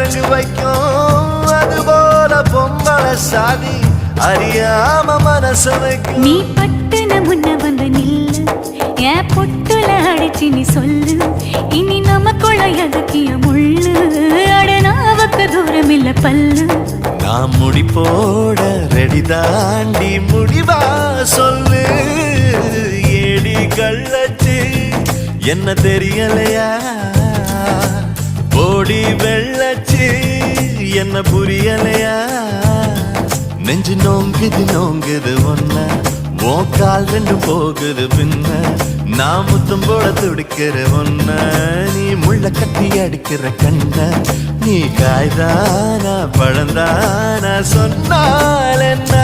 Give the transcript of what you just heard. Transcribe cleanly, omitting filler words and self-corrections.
அழகு வைக்கும் அதுபோல பொம்பளை சாதி அறியாம மனச வைக்கும். நீ பட்டுன முன்ன வந்து நில்லு, என் பொட்டுல அடிச்சு நீ சொல்லு, இனி நமக்குள்ள எதுக்கிய முள்ளு, அடனாவுக்கு தூரம் இல்ல பல்லு. நான் முடி போட ரெடி தாண்டி முடிவா சொல்லு, ஏடி கள்ளச்சு என்ன தெரியலையா, போடி வெள்ளச்சு என்ன புரியலையா, நெஞ்சு நோங்குது நோங்குது ஒன்ன, மோக்கால் ரெண்டு போகுது பின்ன, நான் முத்தம் போட துடிக்கிற ஒன்ன, நீ முள்ள கட்டி அடிக்கிற கண்ண, நீ காய்தானா பழந்தானா சொன்னால் என்ன.